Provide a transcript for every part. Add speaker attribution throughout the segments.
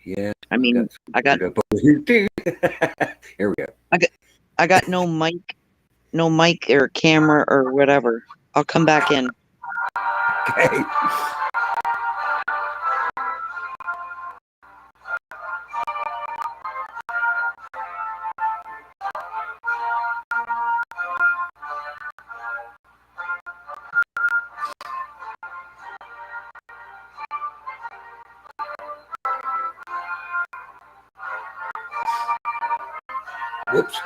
Speaker 1: Yeah,
Speaker 2: I
Speaker 1: I've
Speaker 2: mean,
Speaker 1: got some
Speaker 2: I got
Speaker 1: wired up over here too. Here we go.
Speaker 2: I got I got no mic or camera or whatever. I'll come back in.
Speaker 1: Okay. Whoops.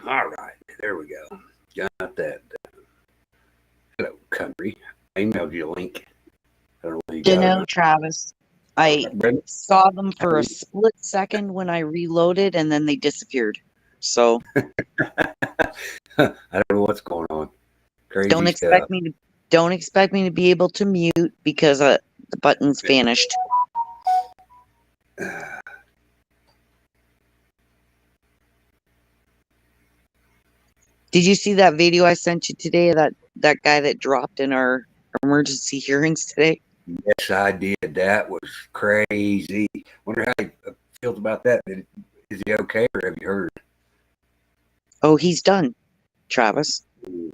Speaker 1: All right, there we go. Got that. Hello, country. I emailed you a link. I don't know whether you got it or
Speaker 2: Dunno, Travis. I
Speaker 1: not. Brenda,
Speaker 2: saw them
Speaker 1: how
Speaker 2: for
Speaker 1: are
Speaker 2: a
Speaker 1: you?
Speaker 2: split second when I reloaded and then they disappeared. So
Speaker 1: I don't know what's going on.
Speaker 2: don't
Speaker 1: Crazy stuff.
Speaker 2: expect me to don't expect me to be able to mute because the button's vanished. Did you see that video I sent you today? That guy that dropped in our emergency hearings today?
Speaker 1: Yes, I did. That was crazy. Wonder how he feels about that. Is he okay, or have you heard?
Speaker 2: Oh, he's done, Travis.
Speaker 1: Ooh,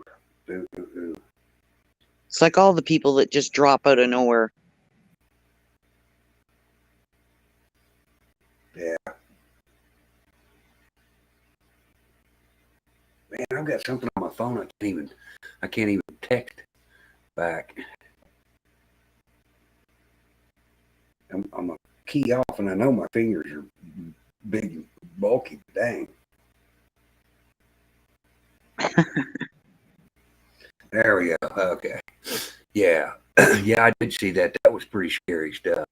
Speaker 1: ooh, ooh, ooh.
Speaker 2: It's like all the people that just drop out of nowhere.
Speaker 1: Yeah, man, I've got something on my phone. I can't even text back. I'm a key off, and I know my fingers are big and bulky. Dang. There we go. Okay. Yeah. Yeah, I did see that. That was pretty scary stuff.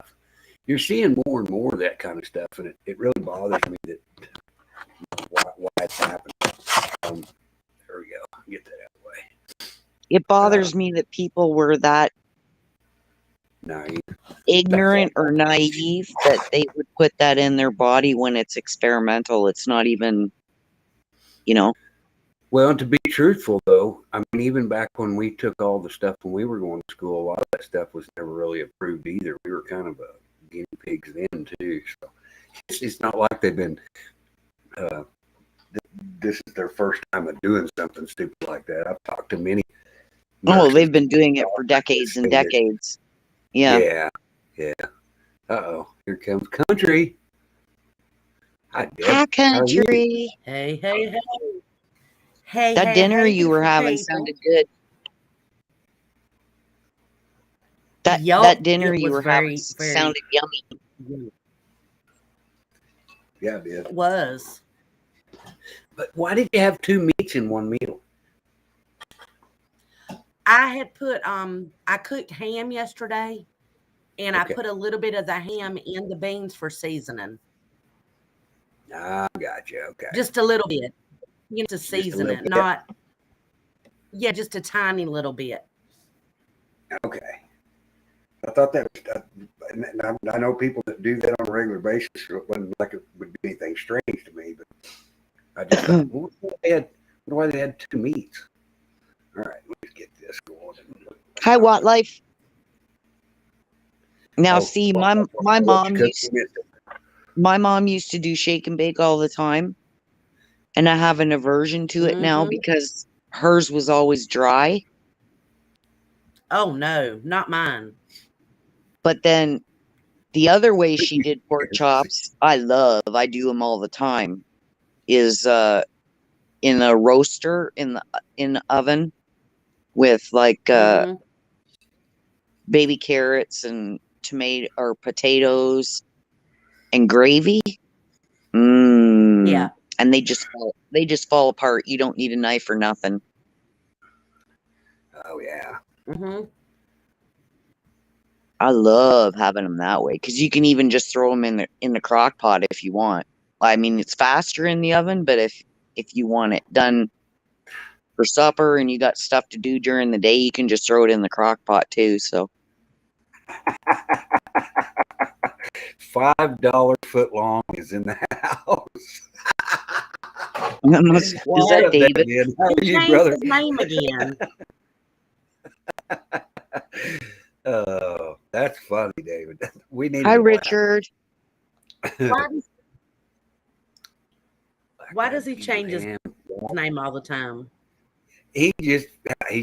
Speaker 1: You're seeing more and more of that kind of stuff, and it really bothers me that why it's happening. There we go. Get that out of the way.
Speaker 2: It bothers me that people were that
Speaker 1: Naive.
Speaker 2: ignorant or naive that they would put that in their body when it's experimental. It's not even, you know.
Speaker 1: Well, to be truthful, though, I mean, even back when we took all the stuff when we were going to school, a lot of that stuff was never really approved either. We were kind of guinea pigs then, too. So it's not like they've been, uh, this is their first time of doing something stupid like that. I've talked to many
Speaker 2: Oh,
Speaker 1: nurses
Speaker 2: they've been doing it for
Speaker 1: that
Speaker 2: decades and
Speaker 1: say that,
Speaker 2: decades. Yeah.
Speaker 1: yeah, yeah. Uh-oh, here comes country. Hi, Deb.
Speaker 2: Hi,
Speaker 1: How are you?
Speaker 2: country.
Speaker 3: Hey, hey, hey. Hey,
Speaker 2: That
Speaker 3: hey,
Speaker 2: dinner
Speaker 3: hey,
Speaker 2: you were
Speaker 3: beautiful
Speaker 2: having
Speaker 3: people.
Speaker 2: sounded good. That
Speaker 3: Yup,
Speaker 2: dinner
Speaker 3: it
Speaker 2: you
Speaker 3: was
Speaker 2: were having
Speaker 3: very,
Speaker 2: sounded yummy.
Speaker 1: Yeah, I did.
Speaker 3: it was.
Speaker 1: But why did you have two meats in one meal?
Speaker 3: I had put, I cooked ham yesterday and I
Speaker 1: Okay.
Speaker 3: put a little bit of the ham in the beans for seasoning.
Speaker 1: I got you. Okay.
Speaker 3: Just a little bit, to
Speaker 1: Just a
Speaker 3: season
Speaker 1: little
Speaker 3: it.
Speaker 1: bit.
Speaker 3: Not, yeah, just a tiny little bit.
Speaker 1: Okay. I thought that was, and I know people that do that on a regular basis, so it wasn't like it would be anything strange to me, but I just thought, well, why they had two meats? All right, let's get this going.
Speaker 2: Hi, Watt Life. Now,
Speaker 1: Oh,
Speaker 2: see,
Speaker 1: what
Speaker 2: my mom
Speaker 1: you
Speaker 2: used
Speaker 1: missed it.
Speaker 2: my mom used to do shake and bake all the time, and I have an aversion to it now
Speaker 3: Mm-hmm.
Speaker 2: because hers was always dry.
Speaker 3: Oh, no, not mine.
Speaker 2: But then the other way she did pork chops, I love. I do them all the time. Is in a roaster in the oven with like
Speaker 3: Mm-hmm.
Speaker 2: baby carrots and tomato or potatoes and gravy.
Speaker 3: Yeah.
Speaker 2: And they just fall apart. You don't need a knife or nothing.
Speaker 1: Oh yeah.
Speaker 3: Mm-hmm.
Speaker 2: I love having them that way because you can even just throw them in the crock pot if you want. I mean, it's faster in the oven, but if you want it done for supper and you got stuff to do during the day, you can just throw it in the crock pot too. So
Speaker 1: $5 foot long is in the house.
Speaker 2: is
Speaker 1: What
Speaker 2: that
Speaker 1: up,
Speaker 2: David?
Speaker 1: David? How
Speaker 3: He
Speaker 1: are you,
Speaker 3: changed
Speaker 1: brother?
Speaker 3: his name again.
Speaker 1: Oh, that's funny, David. We need
Speaker 2: Hi,
Speaker 1: to laugh.
Speaker 2: Richard.
Speaker 3: Why does he change his name all the time?
Speaker 1: He's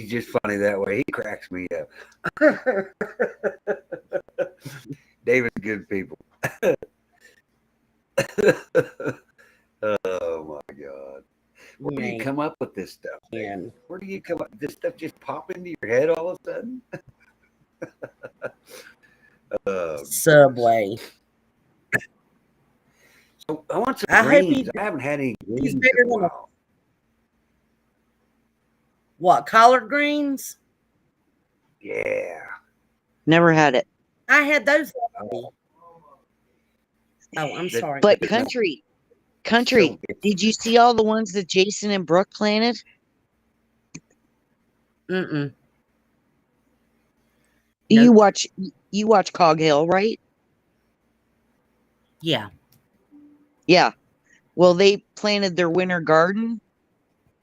Speaker 1: just funny that way. He cracks me up. David's good people. Oh my God. Where do you come up with this stuff, man? Where do you come up? This stuff just pop into your head all of a sudden?
Speaker 3: Subway.
Speaker 1: So I want some greens. I haven't had any greens in a while.
Speaker 3: What, collard greens?
Speaker 1: Yeah.
Speaker 2: Never had it.
Speaker 3: I had those. Oh, I'm sorry.
Speaker 2: But country, did you see all the ones that Jason and Brooke planted?
Speaker 3: Mm-mm.
Speaker 2: You watch Cog Hill, right?
Speaker 3: Yeah.
Speaker 2: Yeah. Well, they planted their winter garden.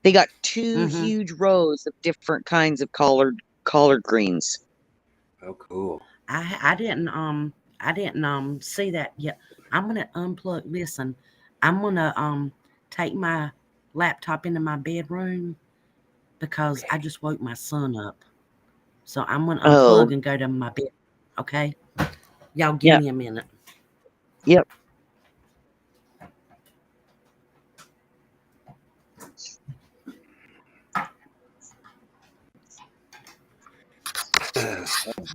Speaker 2: They got two huge rows of different kinds of collard greens.
Speaker 1: Oh, cool.
Speaker 3: I didn't see that yet. I'm gonna unplug. Listen, I'm gonna take my laptop into my bedroom because I just woke my son up. So I'm gonna unplug and go to my bed. Okay, y'all give me a minute.
Speaker 2: Yep.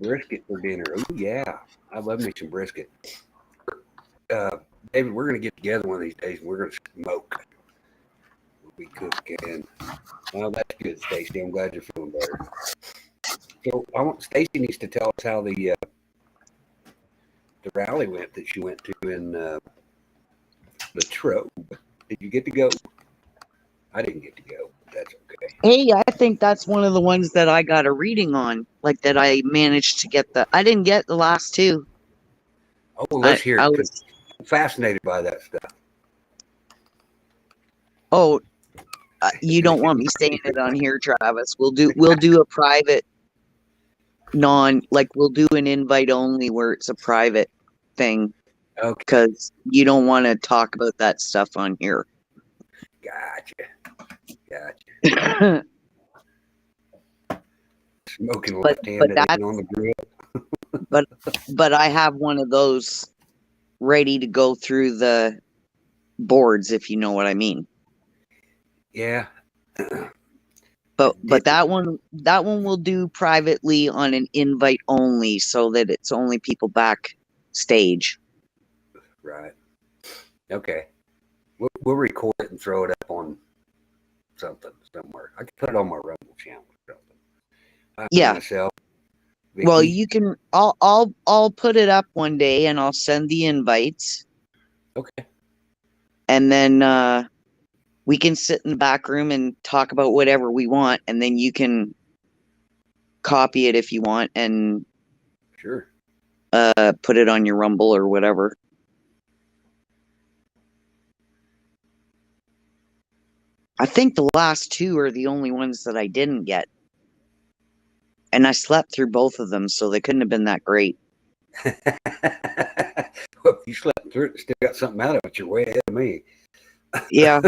Speaker 1: Brisket for dinner. Oh yeah, I love me some brisket. David, we're gonna get together one of these days and we're gonna smoke. We'll be cooking. Oh, that's good, Stacy. I'm glad you're feeling better. So I want Stacy needs to tell us how the rally went that she went to in Latrobe. Did you get to go? I didn't get to go. That's okay.
Speaker 2: Hey, I think that's one of the ones that I got a reading on, like that I managed to get I didn't get the last two.
Speaker 1: Oh, well, let's hear it. I'm fascinated by that stuff.
Speaker 2: Oh, you don't want me saying it on here, Travis. We'll do a private we'll do an invite only where it's a private thing.
Speaker 1: Okay.
Speaker 2: Because you don't want to talk about that stuff on here.
Speaker 1: Gotcha. Smoking left-handed on the grill.
Speaker 2: but I have one of those ready to go through the boards, if you know what I mean.
Speaker 1: Yeah.
Speaker 2: But that one we'll do privately on an invite only, so that it's only people backstage.
Speaker 1: Right. Okay. We'll record it and throw it up on something somewhere. I can put it on my Rumble channel or something.
Speaker 2: Yeah.
Speaker 1: Myself,
Speaker 2: well, you can. I'll put it up one day and I'll send the invites.
Speaker 1: Okay.
Speaker 2: And then we can sit in the back room and talk about whatever we want, and then you can copy it if you want and
Speaker 1: sure
Speaker 2: put it on your Rumble or whatever. I think the last two are the only ones that I didn't get. And I slept through both of them, so they couldn't have been that great.
Speaker 1: Well, if you slept through it, still got something out of it, you're way ahead of me.
Speaker 2: Yeah.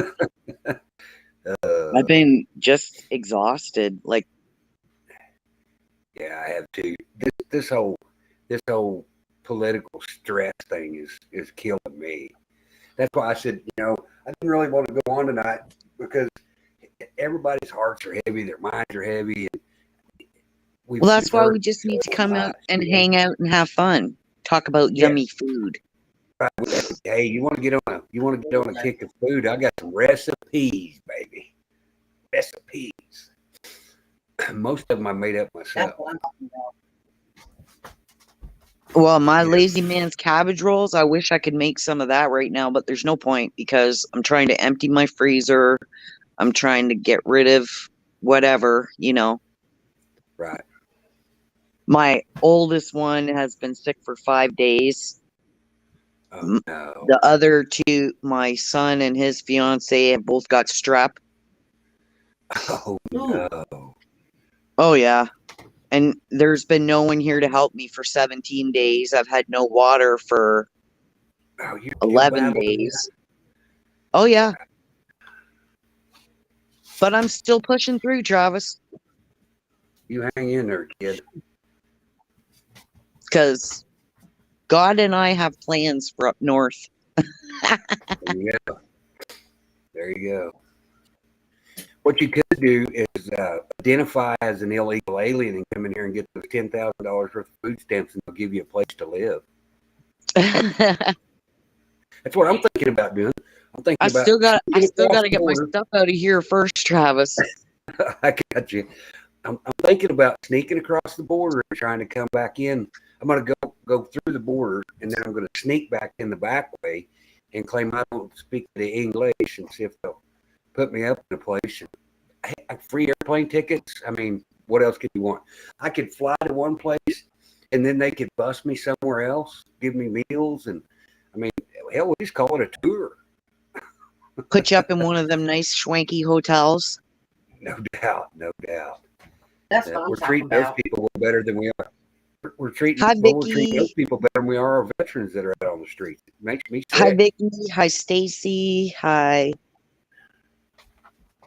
Speaker 2: I've been just exhausted. Like,
Speaker 1: yeah, I have too. This whole political stress thing is killing me. That's why I said, I didn't really want to go on tonight because everybody's hearts are heavy, their minds are heavy, and
Speaker 2: Well, that's why
Speaker 1: heard
Speaker 2: we just need to
Speaker 1: several
Speaker 2: come out
Speaker 1: times,
Speaker 2: and
Speaker 1: yeah.
Speaker 2: hang out and have fun. Talk about
Speaker 1: Yeah.
Speaker 2: yummy food.
Speaker 1: Right. Hey, you want to get on a kick of food? I got some recipes, baby. Recipes. Most of them I made up
Speaker 3: That's
Speaker 1: myself.
Speaker 3: what I'm talking about.
Speaker 2: Well, my
Speaker 1: Yeah.
Speaker 2: lazy man's cabbage rolls, I wish I could make some of that right now, but there's no point because I'm trying to empty my freezer. I'm trying to get rid of whatever,
Speaker 1: Right.
Speaker 2: My oldest one has been sick for 5 days.
Speaker 1: Oh no.
Speaker 2: The other two, my son and his fiance, have both got strep.
Speaker 1: Oh
Speaker 3: Ooh.
Speaker 1: no.
Speaker 2: Oh, yeah. And there's been no one here to help me for 17 days. I've had no water for
Speaker 1: Oh, you're
Speaker 2: 11
Speaker 1: battling
Speaker 2: days. Oh, yeah. But I'm still pushing through, Travis,
Speaker 1: You hang in there, kid.
Speaker 2: because God and I have plans for up north.
Speaker 1: There you go. There you go. What you could do is identify as an illegal alien and come in here and get those $10,000 worth of food stamps, and they'll give you a place to live. That's what I'm thinking about doing. I'm thinking
Speaker 2: I
Speaker 1: about
Speaker 2: still got to get my
Speaker 1: border.
Speaker 2: stuff out of here first, Travis.
Speaker 1: I got you. I'm thinking about sneaking across the border and trying to come back in. I'm going to go through the border, and then I'm going to sneak back in the back way and claim I don't speak the English and see if they'll put me up in a place. Free airplane tickets. I mean, what else could you want? I could fly to one place, and then they could bus me somewhere else, give me meals, and I mean, hell, we just call it a tour.
Speaker 2: Put you up in one of them nice schwanky hotels.
Speaker 1: No doubt, no doubt.
Speaker 3: That's what I'm
Speaker 1: We're
Speaker 3: talking
Speaker 1: treating those
Speaker 3: about.
Speaker 1: people better than we are. We're treating
Speaker 2: Hi,
Speaker 1: those
Speaker 2: Vicky.
Speaker 1: people better than we are our veterans that are out on the street. It makes me
Speaker 2: Hi,
Speaker 1: sick.
Speaker 2: Vicky. Hi, Stacy. Hi,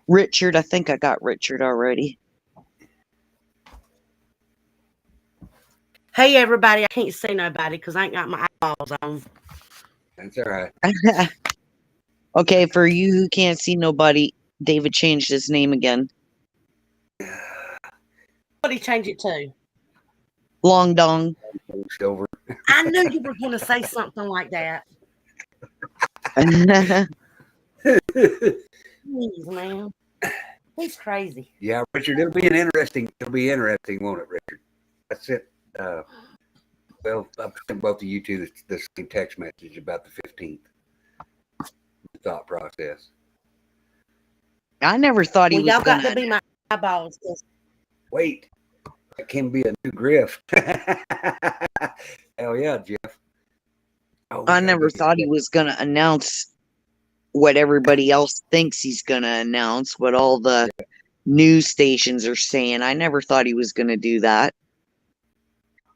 Speaker 2: Richard. I think I got Richard already.
Speaker 3: Hey, everybody. I can't see nobody because I ain't got my eyeballs on.
Speaker 1: That's all right.
Speaker 2: Okay, for you who can't see nobody, David changed his name again.
Speaker 3: What did he change it to?
Speaker 2: Long Dong.
Speaker 1: Silver.
Speaker 3: I knew you were going to say something like that. Please, man. He's crazy.
Speaker 1: Yeah, Richard, it'll be interesting, won't it, Richard? That's it. Well, I've sent both of you two the same text message about the 15th. The thought process.
Speaker 2: I never thought he
Speaker 3: Well,
Speaker 2: was
Speaker 3: y'all got
Speaker 2: gonna.
Speaker 3: to be my eyeballs.
Speaker 1: Wait, that can be a new grift. Hell yeah, Jeff. Oh,
Speaker 2: I never thought he was gonna announce what everybody else thinks he's gonna announce, what all the news stations are saying. I never thought he was gonna do that.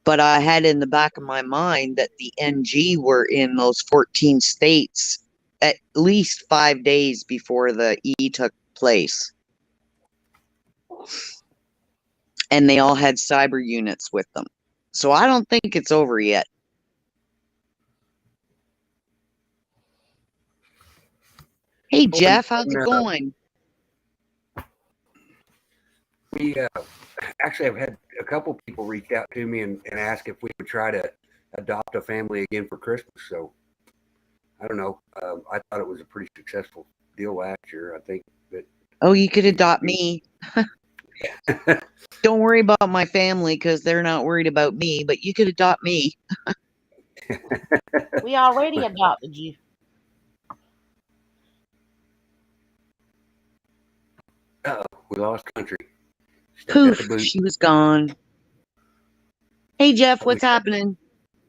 Speaker 2: But I had in the back of my mind that the NG were in those 14 states at least 5 days before the E took place. And they all had cyber units with them. So I don't think it's over yet. Hey, Jeff, how's it going?
Speaker 1: We actually have had a couple people reach out to me and ask if we would try to adopt a family again for Christmas. So I don't know. I thought it was a pretty successful deal last year. I think that.
Speaker 2: Oh, you could adopt me. Don't worry about my family because they're not worried about me, but you could adopt me.
Speaker 3: We already adopted you.
Speaker 1: Oh, we lost country.
Speaker 2: Poof, she was gone. Hey, Jeff, what's happening?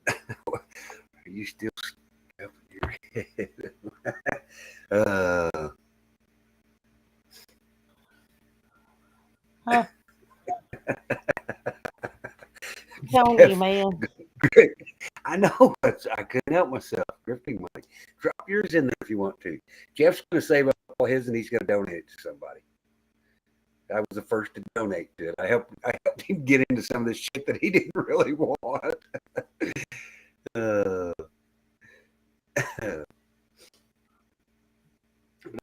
Speaker 1: Are you still stuffing your head?
Speaker 3: Huh. I'm telling you, man.
Speaker 1: I know. I couldn't help myself. Grifting money. Drop yours in there if you want to. Jeff's going to save up all his and he's going to donate it to somebody. I was the first to donate to it. I helped him get into some of the shit that he didn't really want. I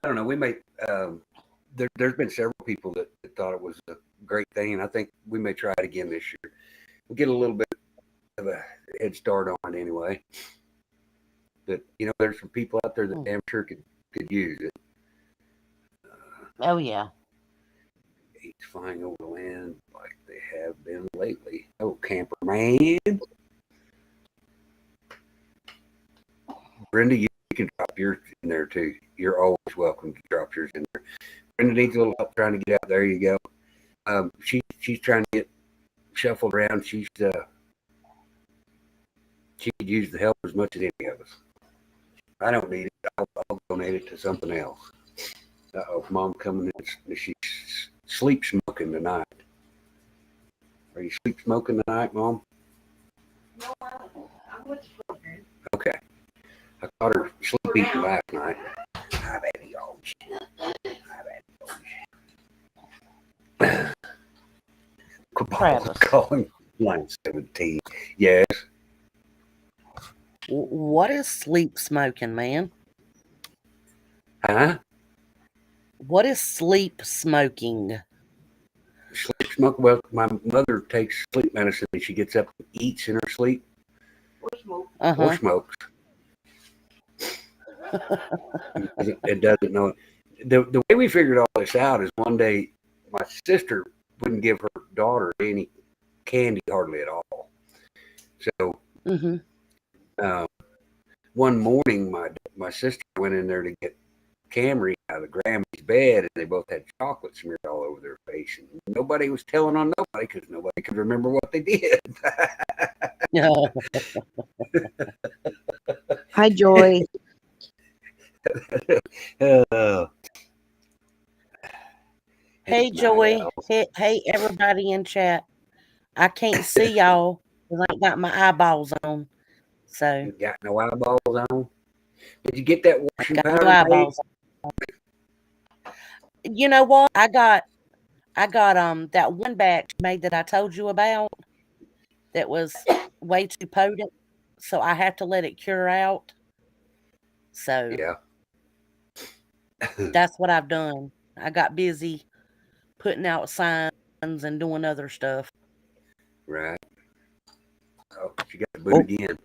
Speaker 1: don't know. We may. There's been several people that thought it was a great thing, and I think we may try it again this year. We'll get a little bit of a head start on it anyway. But there's some people out there that damn sure could use it.
Speaker 3: Oh yeah.
Speaker 1: He's flying over the land like they have been lately. Oh, camper man. Brenda, you can drop yours in there too. You're always welcome to drop yours in there. Brenda needs a little help trying to get out. There you go. She's trying to get shuffled around. She could use the help as much as any of us. I don't need it. I'll donate it to something else. Uh-oh, Mom coming in. She's sleep smoking tonight. Are you sleep smoking tonight, Mom?
Speaker 4: No, I'm with you.
Speaker 1: Okay. I caught her sleep eating last night. Hi, baby. Oh,
Speaker 3: Travis.
Speaker 1: Calling line 17. Yes.
Speaker 3: What is sleep smoking, man?
Speaker 1: Huh?
Speaker 3: What is sleep smoking?
Speaker 1: Sleep smoke. Well, my mother takes sleep medicine and she gets up and eats in her sleep
Speaker 4: Or smoke.
Speaker 1: or smokes. It doesn't know it. The way we figured all this out is one day my sister wouldn't give her daughter any candy hardly at all. So one morning my sister went in there to get Camry out of Grammy's bed, and they both had chocolate smeared all over their face, and nobody was telling on nobody because nobody could remember what they did.
Speaker 2: Hi, Joy.
Speaker 3: Hey, Joy. Hey, everybody in chat. I can't see y'all because I ain't got my eyeballs on. So
Speaker 1: You got no eyeballs on? Did you get that washing
Speaker 3: got
Speaker 1: powder
Speaker 3: no eyeballs on. You know what? I got that one batch made that I told you about that was way too potent. So I have to let it cure out. So
Speaker 1: Yeah.
Speaker 3: that's what I've done. I got busy putting out signs and doing other stuff.
Speaker 1: Right. Oh, she got the boot again.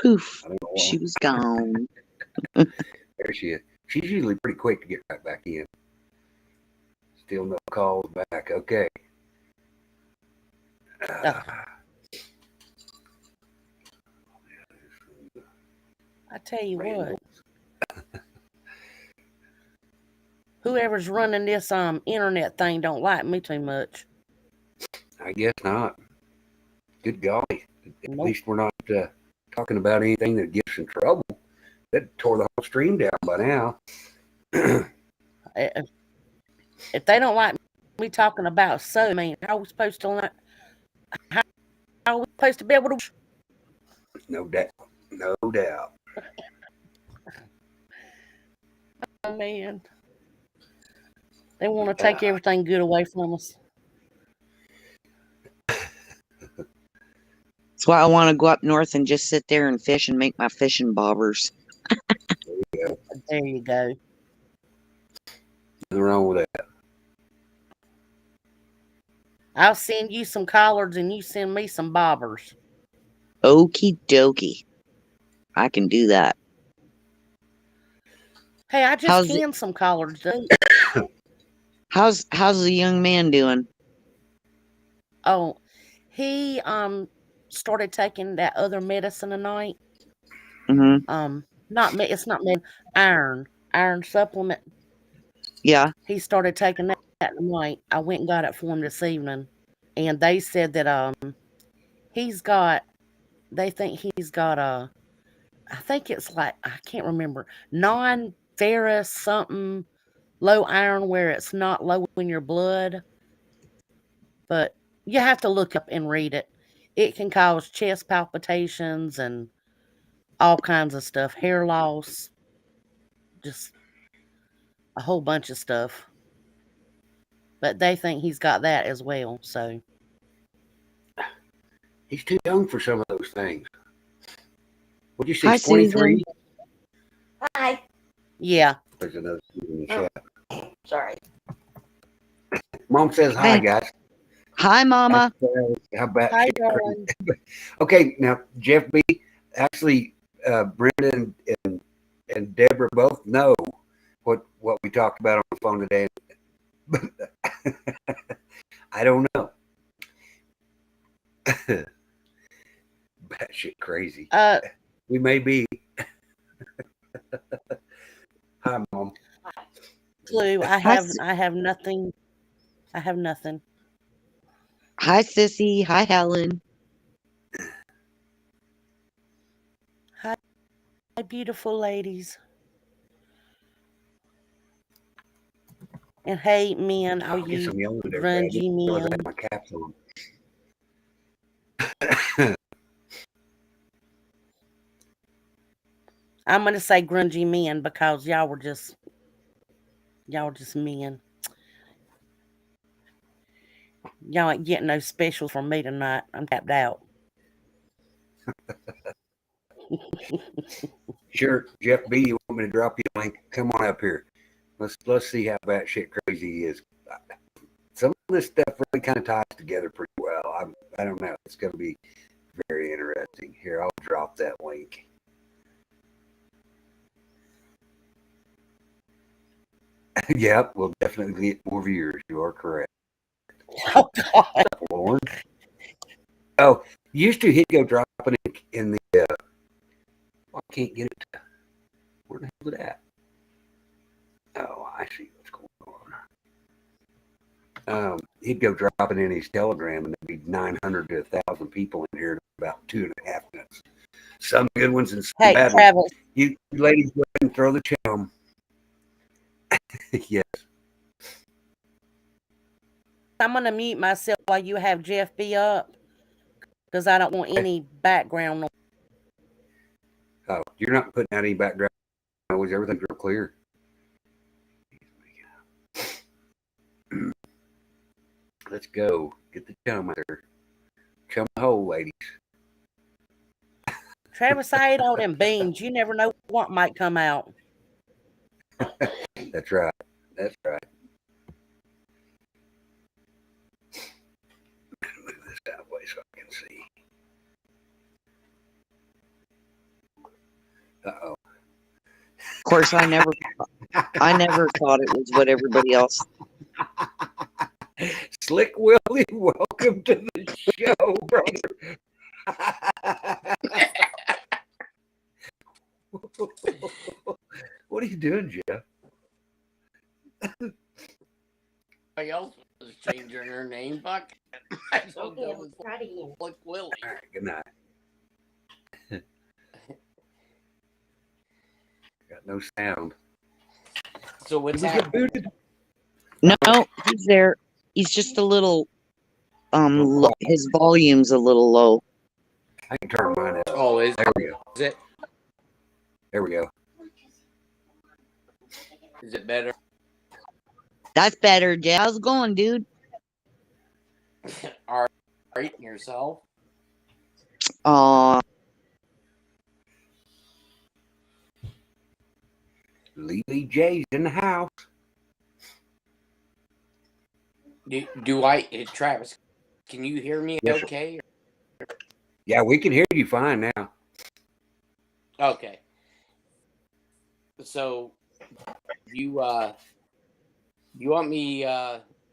Speaker 2: Poof.
Speaker 1: I don't know why.
Speaker 2: She was gone.
Speaker 1: There she is. She's usually pretty quick to get right back in. Still no calls back. Okay.
Speaker 3: I tell you what. Whoever's running this internet thing don't like me too much.
Speaker 1: I guess not. Good golly. At
Speaker 3: Nope.
Speaker 1: least we're not talking about anything that gets in trouble. That tore the whole stream down by now.
Speaker 3: If they don't like me talking about so, I mean, how are we supposed to learn? How are we supposed to be able to?
Speaker 1: No doubt. No doubt.
Speaker 3: Oh, man. They want to take everything good away from us.
Speaker 2: That's why I want to go up north and just sit there and fish and make my fishing bobbers.
Speaker 3: There you go.
Speaker 1: Nothing wrong with that.
Speaker 3: I'll send you some collards and you send me some bobbers.
Speaker 2: Okie dokie. I can do that.
Speaker 3: Hey, I just canned some collards, dude.
Speaker 2: How's the young man doing?
Speaker 3: Oh, he started taking that other medicine tonight.
Speaker 2: Mm-hmm.
Speaker 3: It's not iron supplement.
Speaker 2: Yeah.
Speaker 3: He started taking that tonight. I went and got it for him this evening, and they said that they think he's got I think it's like, I can't remember, non-ferrous something, low iron where it's not low in your blood. But you have to look up and read it. It can cause chest palpitations and all kinds of stuff, hair loss, just a whole bunch of stuff. But they think he's got that as well, so.
Speaker 1: He's too young for some of those things. What'd you say,
Speaker 2: Hi,
Speaker 1: 23?
Speaker 4: Hi.
Speaker 3: Yeah.
Speaker 1: There's another in the chat.
Speaker 4: Sorry.
Speaker 1: Mom says hi, guys.
Speaker 2: Hi, Mama.
Speaker 1: How about
Speaker 3: Hi,
Speaker 1: shit
Speaker 3: darling.
Speaker 1: crazy? Okay, now Jeff B. Actually, Brenda and Deborah both know what we talked about on the phone today. I don't know. Batshit crazy. We may be. Hi, Mom.
Speaker 3: Clue. I
Speaker 2: Hi,
Speaker 3: have nothing. I have nothing.
Speaker 2: hi, Sissy. Hi, Helen.
Speaker 3: Hi, beautiful ladies. And hey, men, all
Speaker 1: I guess
Speaker 3: you
Speaker 1: I'm yelling at everybody. I
Speaker 3: grungy
Speaker 1: didn't realize I
Speaker 3: men.
Speaker 1: had my caps on.
Speaker 3: I'm gonna say grungy men because y'all were just men. Y'all ain't getting no specials from me tonight. I'm tapped out.
Speaker 1: Sure, Jeff B. You want me to drop you a link? Come on up here. Let's see how batshit crazy he is. Some of this stuff really kind of ties together pretty well. I don't know. It's going to be very interesting. Here, I'll drop that link. Yep, we'll definitely get more viewers. You are correct.
Speaker 3: Oh God.
Speaker 1: Lauren. Oh, used to he'd go dropping it in the. I can't get it. Where the hell is it at? Oh, I see what's going on. He'd go dropping in his Telegram, and there'd be 900 to 1,000 people in here in about 2.5 minutes. Some good ones and some
Speaker 3: Hey,
Speaker 1: bad
Speaker 3: Travis.
Speaker 1: ones. You ladies go ahead and throw the chum. Yes.
Speaker 3: I'm gonna mute myself while you have Jeff B up because I don't want any background noise.
Speaker 1: Oh, you're not putting out any background noise. Everything's real clear. Let's go. Get the chum out there. Chum the hole, ladies.
Speaker 3: Travis, I ate all them beans. You never know what might come out.
Speaker 1: That's right. That's right. Move this out of the way so I can see. Uh-oh.
Speaker 2: Of course, I never thought it was what everybody else.
Speaker 1: Slick Willie, welcome to the show, brother. What are you doing, Jeff?
Speaker 5: Somebody else was changing her name. Fuck. I don't
Speaker 4: Okay,
Speaker 5: know.
Speaker 4: let's try it again.
Speaker 5: Slick Willie.
Speaker 1: All right, good night. Got no sound.
Speaker 5: So what's
Speaker 1: Did we get
Speaker 5: happening?
Speaker 1: booted?
Speaker 2: No, he's there. He's just a little.
Speaker 1: quiet.
Speaker 2: His volume's a little low.
Speaker 1: I can turn mine up.
Speaker 5: Oh, is
Speaker 1: There we go.
Speaker 5: it?
Speaker 1: There we go.
Speaker 5: Is it better?
Speaker 2: That's better. Yeah, how's it going, dude?
Speaker 5: All right, yourself.
Speaker 1: Lily J's in the house.
Speaker 5: Travis, can you hear me
Speaker 1: Yes, sir.
Speaker 5: okay?
Speaker 1: Yeah, we can hear you fine now.
Speaker 5: Okay. So you want me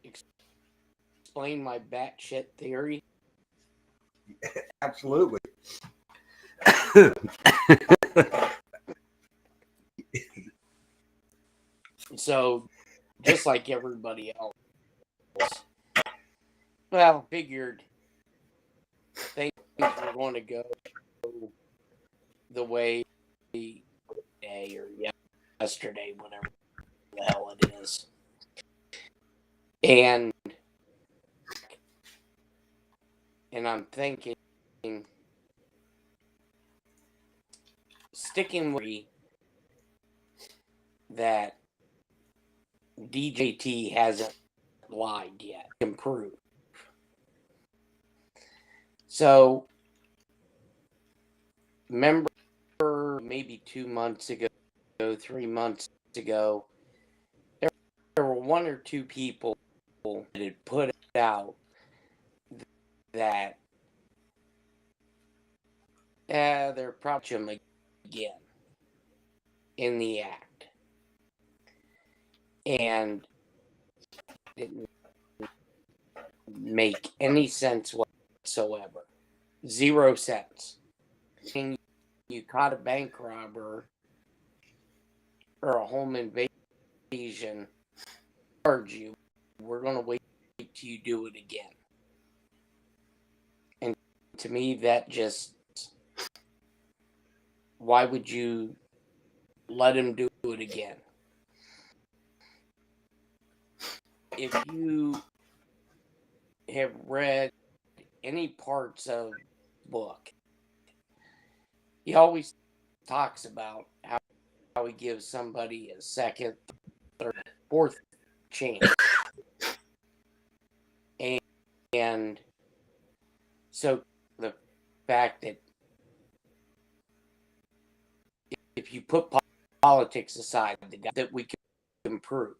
Speaker 5: explain my batshit theory?
Speaker 1: Absolutely.
Speaker 5: So just like everybody else, well, figured things were going to go the way today or yesterday, whatever the hell it is. And I'm thinking, sticking with that DJT hasn't lied yet, improved. So, remember maybe 2 months ago, 3 months ago, there were one or two people that had put out that they're probably again in the act, and didn't make any sense whatsoever. 0 cents. You caught a bank robber or a home invasion, charge you. We're going to wait till you do it again. And to me, that just, why would you let him do it again? If you have read any parts of the book, he always talks about how he gives somebody a second, third, fourth chance. And so the fact that if you put politics aside, the guy that we can improve.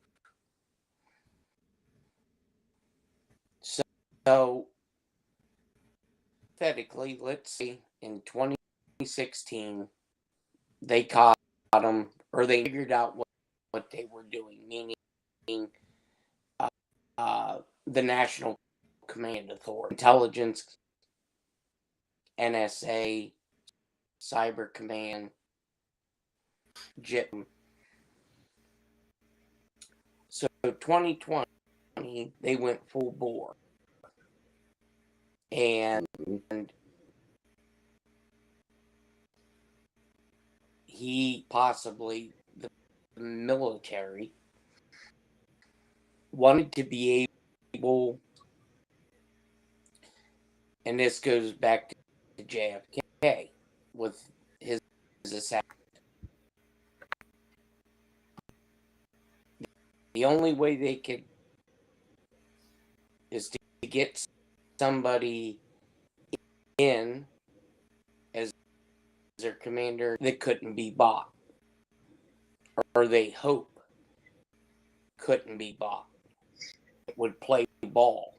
Speaker 5: So, hypothetically, let's say in 2016, they caught him, or they figured out what they were doing, meaning the National Command Authority, intelligence, NSA, Cyber Command, JIT. So 2020, they went full bore. And he possibly, the military, wanted to be able, and this goes back to JFK with his assassination. The only way they could is to get somebody in as their commander that couldn't be bought, or they hope couldn't be bought. It would play ball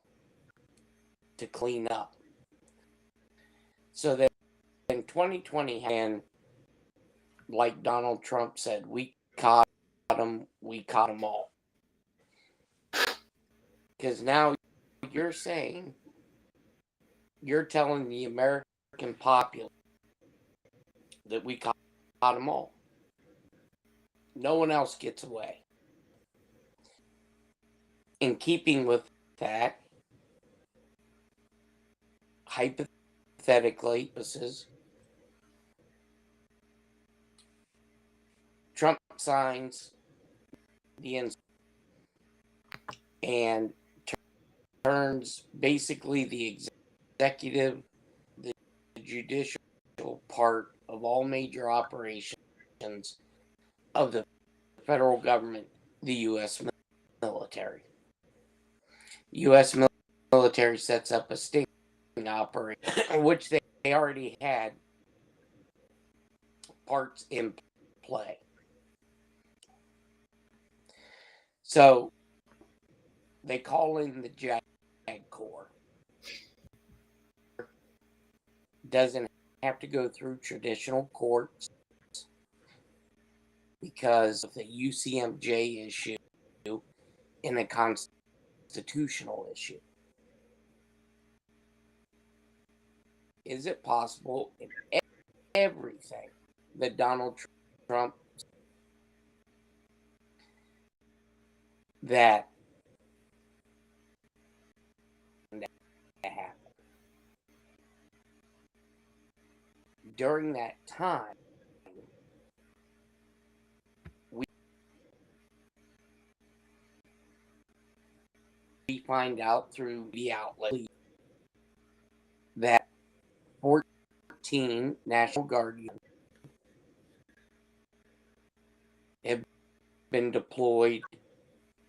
Speaker 5: to clean up. So that in 2020, and like Donald Trump said, we caught them all. Because now you're saying, you're telling the American populace that we caught them all. No one else gets away. In keeping with that, hypothetically, Trump signs the and turns basically the executive, the judicial part of all major operations of the federal government, the U.S. military. U.S. military sets up a sting operation, which they already had parts in play. So they call in the JAG Corps. Doesn't have to go through traditional courts because of the UCMJ issue and the constitutional issue. Is it possible in everything that Donald Trump that happened? During that time, we find out through the outlet that 14 National Guardians have been deployed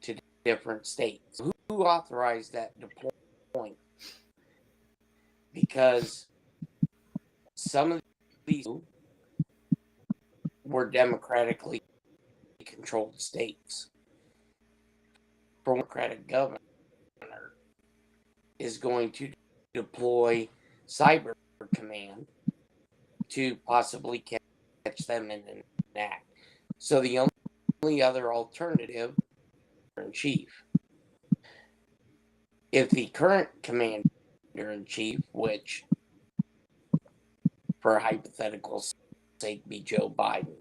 Speaker 5: to different states. Who authorized that deployment? Because some of these were democratically controlled states. For Democratic governor is going to deploy Cyber Command to possibly catch them in an act. So the only other alternative in chief, if the current commander in chief, which for hypothetical sake be Joe Biden,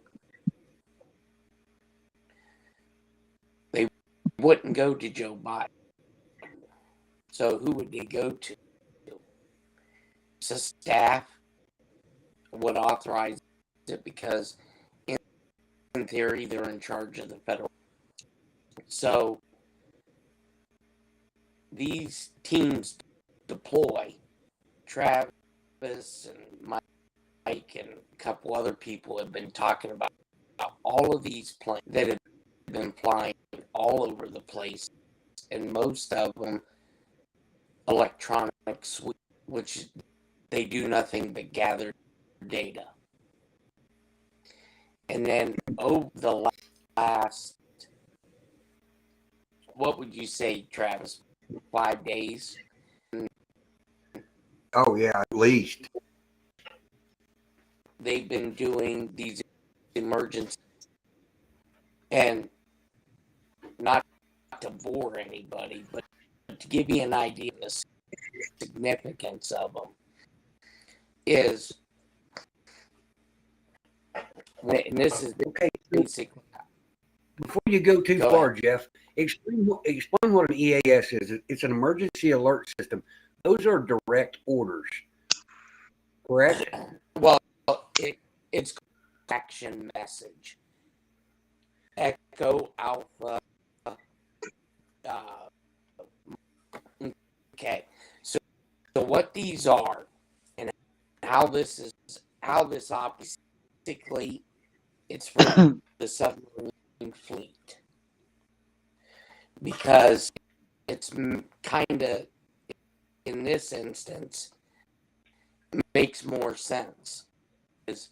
Speaker 5: they wouldn't go to Joe Biden. So who would they go to? So staff would authorize it because in theory they're in charge of the federal. So these teams deploy. Travis and Mike and a couple other people have been talking about all of these planes that have been flying all over the place, and most of them electronic suite, which they do nothing but gather data. And then over the last, what would you say, Travis, 5 days?
Speaker 1: Oh yeah, at least.
Speaker 5: They've been doing these emergency, and not to bore anybody, but to give you an idea of the significance of them, is, and this is
Speaker 1: Okay,
Speaker 5: basic.
Speaker 1: before you go too
Speaker 5: Go
Speaker 1: far, Jeff, explain what an EAS is. It's an emergency alert system. Those are direct orders, correct?
Speaker 5: Well, it's action message. Echo Alpha. Okay, so what these are, and how this operates, basically, it's for the submarine fleet, because it's kind of, in this instance, makes more sense. Is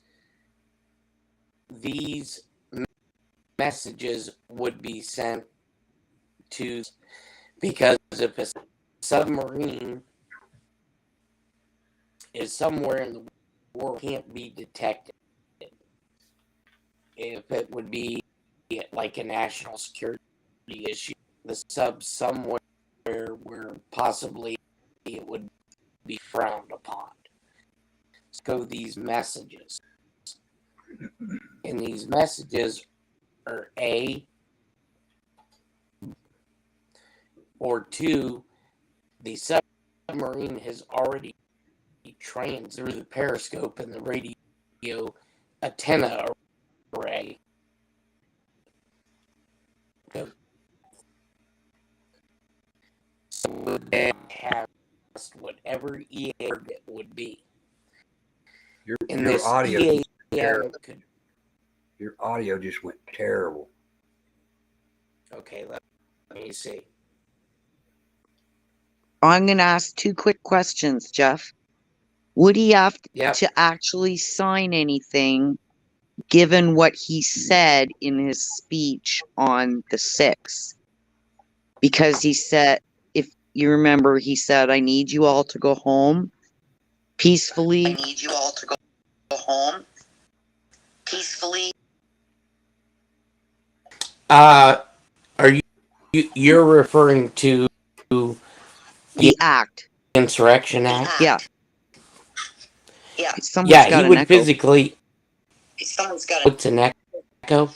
Speaker 5: these messages would be sent to, because if a submarine is somewhere in the world, can't be detected. If it would be like a national security issue, the sub somewhere where possibly it would be frowned upon. So these messages, and these messages are A, or two, the submarine has already trained through the periscope and the radio antenna array. So they have whatever EA target would be.
Speaker 1: Your
Speaker 5: And this
Speaker 1: audio,
Speaker 5: EA could,
Speaker 1: your audio just went terrible.
Speaker 5: okay, let me see.
Speaker 2: I'm going to ask two quick questions, Jeff. Would he have
Speaker 5: Yep.
Speaker 2: to actually sign anything given what he said in his speech on the 6th? Because he said, if you remember, he said, I need you all to go home peacefully. I need you all to go home peacefully.
Speaker 5: Are you're referring to
Speaker 2: The act.
Speaker 5: Insurrection Act?
Speaker 2: Yeah.
Speaker 5: Yeah,
Speaker 2: Someone's got
Speaker 5: he
Speaker 2: an
Speaker 5: would
Speaker 2: echo.
Speaker 5: physically.
Speaker 2: Someone's got
Speaker 5: What's an echo?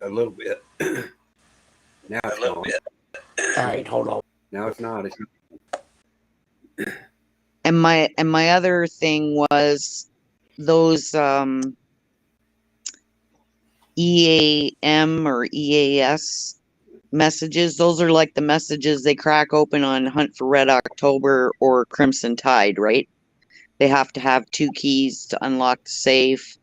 Speaker 1: A little bit. Now it's gone.
Speaker 5: All right, hold on.
Speaker 1: Now it's not. It's not.
Speaker 2: And my other thing was those EAM or EAS messages. Those are like the messages they crack open on Hunt for Red October or Crimson Tide, right? They have to have 2 keys to unlock the safe.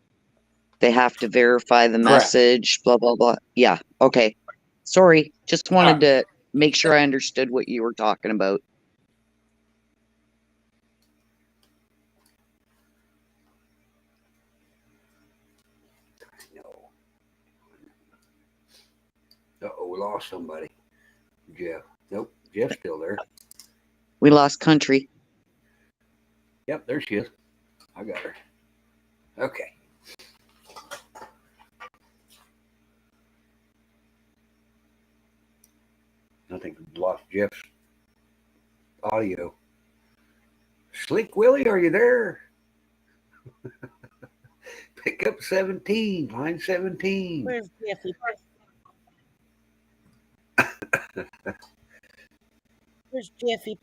Speaker 2: They have to verify the message, blah, blah, blah. Yeah, okay. Sorry, just wanted to make sure I understood what you were talking about.
Speaker 1: No. Uh-oh, we lost somebody. Jeff. Nope, Jeff's still there.
Speaker 2: We lost country.
Speaker 1: Yep, there she is. I got her. Okay. I think we lost Jeff's audio. Slick Willie, are you there? Pick up 17, line 17.
Speaker 3: Where's Jeffy? Where's Jeffy?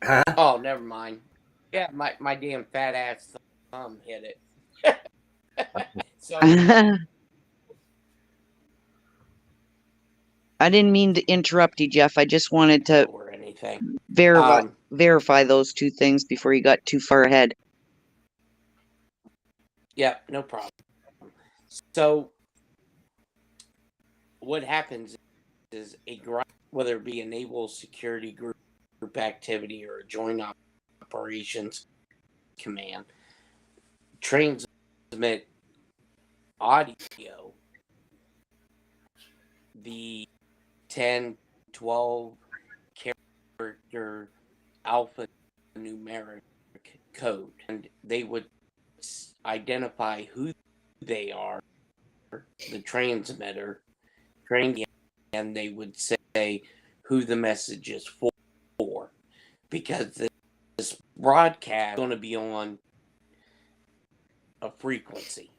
Speaker 1: Huh?
Speaker 5: Oh, never mind. Yeah, my damn fat ass thumb hit it. So
Speaker 2: I didn't mean to interrupt you, Jeff. I just wanted to
Speaker 5: or anything.
Speaker 2: verify those two things before you got too far ahead.
Speaker 5: Yeah, no problem. So what happens is a ground, whether it be a naval security group activity or a joint operations command, transmit audio, the 10, 12 character alphanumeric code, and they would identify who they are, the transmitter, and they would say who the message is for, because this broadcast is going to be on a frequency,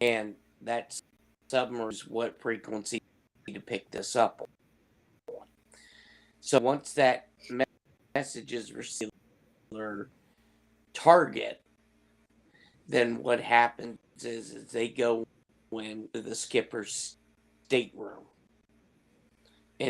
Speaker 5: and that submarines what frequency to pick this up on. So once that message is received or target, then what happens is they go into the skipper's stateroom,